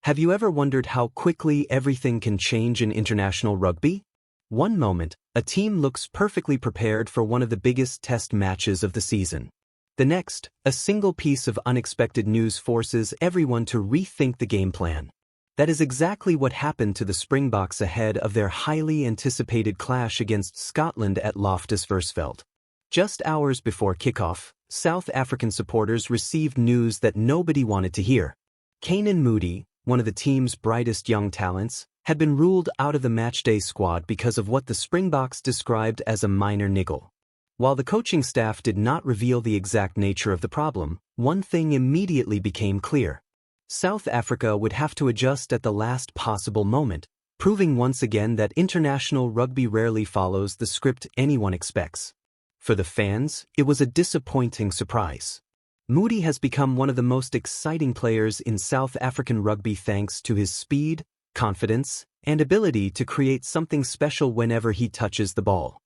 Have you ever wondered how quickly everything can change in international rugby? One moment, a team looks perfectly prepared for one of the biggest test matches of the season. The next, a single piece of unexpected news forces everyone to rethink the game plan. That is exactly what happened to the Springboks ahead of their highly anticipated clash against Scotland at Loftus Versfeld. Just hours before kickoff, South African supporters received news that nobody wanted to hear. Canan Moodie, one of the team's brightest young talents, had been ruled out of the matchday squad because of what the Springboks described as a minor niggle. While the coaching staff did not reveal the exact nature of the problem, one thing immediately became clear. South Africa would have to adjust at the last possible moment, proving once again that international rugby rarely follows the script anyone expects. For the fans, it was a disappointing surprise. Moodie has become one of the most exciting players in South African rugby thanks to his speed, confidence, and ability to create something special whenever he touches the ball.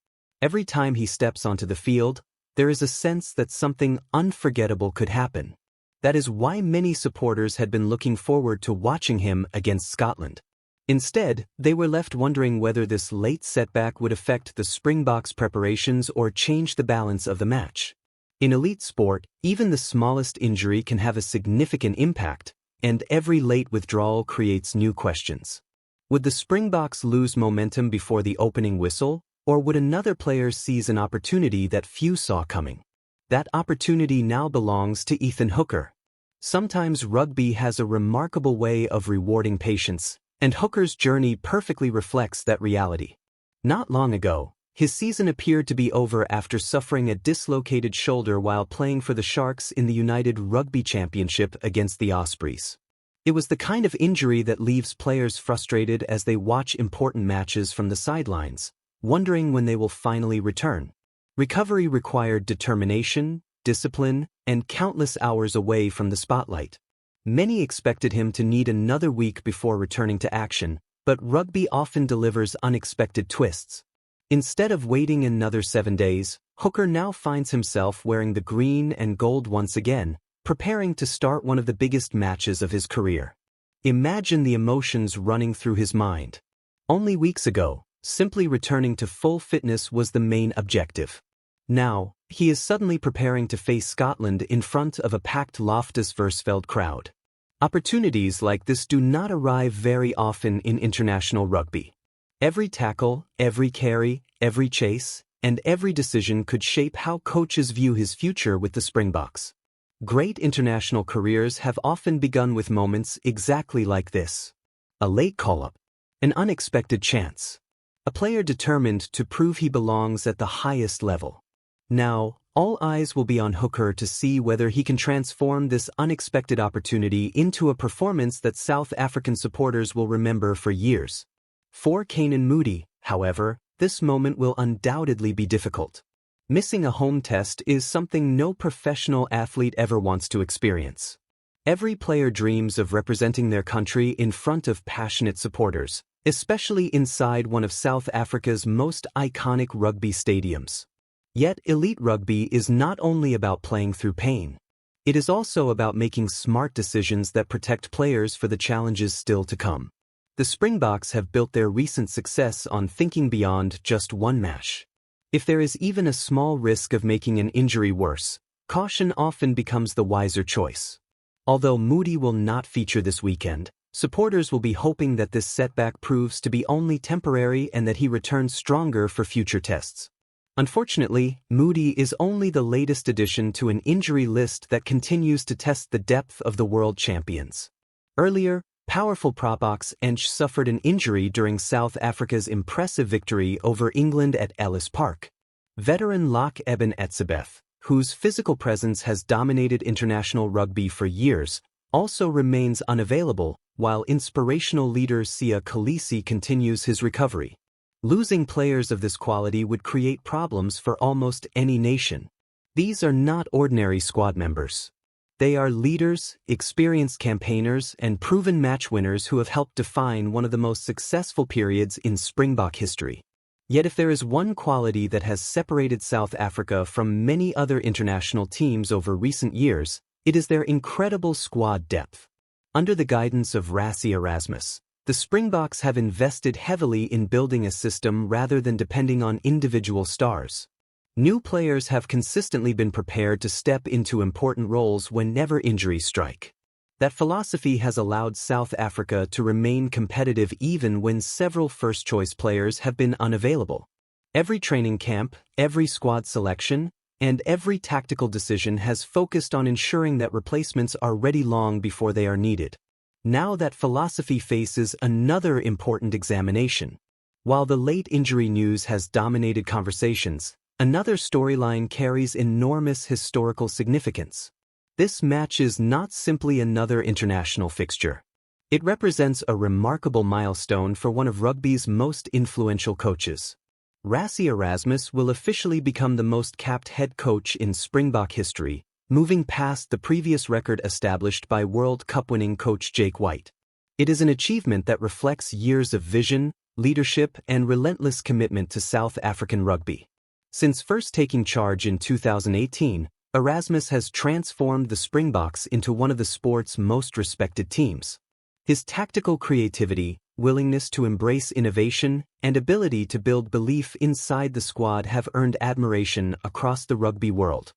Every time he steps onto the field, there is a sense that something unforgettable could happen. That is why many supporters had been looking forward to watching him against Scotland. Instead, they were left wondering whether this late setback would affect the Springboks' preparations or change the balance of the match. In elite sport, even the smallest injury can have a significant impact, and every late withdrawal creates new questions. Would the Springboks lose momentum before the opening whistle, or would another player seize an opportunity that few saw coming? That opportunity now belongs to Ethan Hooker. Sometimes rugby has a remarkable way of rewarding patience, and Hooker's journey perfectly reflects that reality. Not long ago, his season appeared to be over after suffering a dislocated shoulder while playing for the Sharks in the United Rugby Championship against the Ospreys. It was the kind of injury that leaves players frustrated as they watch important matches from the sidelines, wondering when they will finally return. Recovery required determination, discipline, and countless hours away from the spotlight. Many expected him to need another week before returning to action, but rugby often delivers unexpected twists. Instead of waiting another 7 days, Hooker now finds himself wearing the green and gold once again, preparing to start one of the biggest matches of his career. Imagine the emotions running through his mind. Only weeks ago, simply returning to full fitness was the main objective. Now, he is suddenly preparing to face Scotland in front of a packed Loftus Versfeld crowd. Opportunities like this do not arrive very often in international rugby. Every tackle, every carry, every chase, and every decision could shape how coaches view his future with the Springboks. Great international careers have often begun with moments exactly like this. A late call-up, an unexpected chance, a player determined to prove he belongs at the highest level. Now, all eyes will be on Hooker to see whether he can transform this unexpected opportunity into a performance that South African supporters will remember for years. For Canan Moodie, however, this moment will undoubtedly be difficult. Missing a home test is something no professional athlete ever wants to experience. Every player dreams of representing their country in front of passionate supporters, especially inside one of South Africa's most iconic rugby stadiums. Yet elite rugby is not only about playing through pain. It is also about making smart decisions that protect players for the challenges still to come. The Springboks have built their recent success on thinking beyond just one match. If there is even a small risk of making an injury worse, caution often becomes the wiser choice. Although Moodie will not feature this weekend, supporters will be hoping that this setback proves to be only temporary and that he returns stronger for future tests. Unfortunately, Moodie is only the latest addition to an injury list that continues to test the depth of the world champions. Earlier, powerful Springboks suffered an injury during South Africa's impressive victory over England at Ellis Park. Veteran Lock Eben Etzebeth, whose physical presence has dominated international rugby for years, also remains unavailable, while inspirational leader Siya Kolisi continues his recovery. Losing players of this quality would create problems for almost any nation. These are not ordinary squad members. They are leaders, experienced campaigners, and proven match winners who have helped define one of the most successful periods in Springbok history. Yet if there is one quality that has separated South Africa from many other international teams over recent years, it is their incredible squad depth. Under the guidance of Rassie Erasmus, the Springboks have invested heavily in building a system rather than depending on individual stars. New players have consistently been prepared to step into important roles whenever injuries strike. That philosophy has allowed South Africa to remain competitive even when several first-choice players have been unavailable. Every training camp, every squad selection, and every tactical decision has focused on ensuring that replacements are ready long before they are needed. Now that philosophy faces another important examination. While the late injury news has dominated conversations, another storyline carries enormous historical significance. This match is not simply another international fixture. It represents a remarkable milestone for one of rugby's most influential coaches. Rassie Erasmus will officially become the most capped head coach in Springbok history, moving past the previous record established by World Cup-winning coach Jake White. It is an achievement that reflects years of vision, leadership, and relentless commitment to South African rugby. Since first taking charge in 2018, Erasmus has transformed the Springboks into one of the sport's most respected teams. His tactical creativity, willingness to embrace innovation, and ability to build belief inside the squad have earned admiration across the rugby world.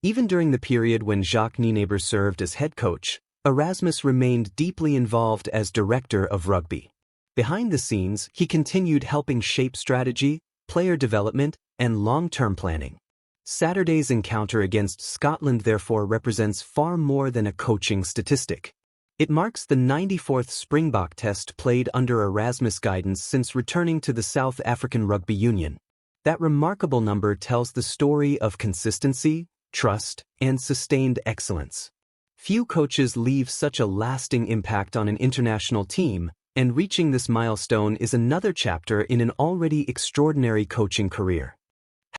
Even during the period when Jacques Nienaber served as head coach, Erasmus remained deeply involved as director of rugby. Behind the scenes, he continued helping shape strategy, player development, and long-term planning. Saturday's encounter against Scotland therefore represents far more than a coaching statistic. It marks the 94th Springbok Test played under Erasmus' guidance since returning to the South African Rugby Union. That remarkable number tells the story of consistency, trust, and sustained excellence. Few coaches leave such a lasting impact on an international team, and reaching this milestone is another chapter in an already extraordinary coaching career.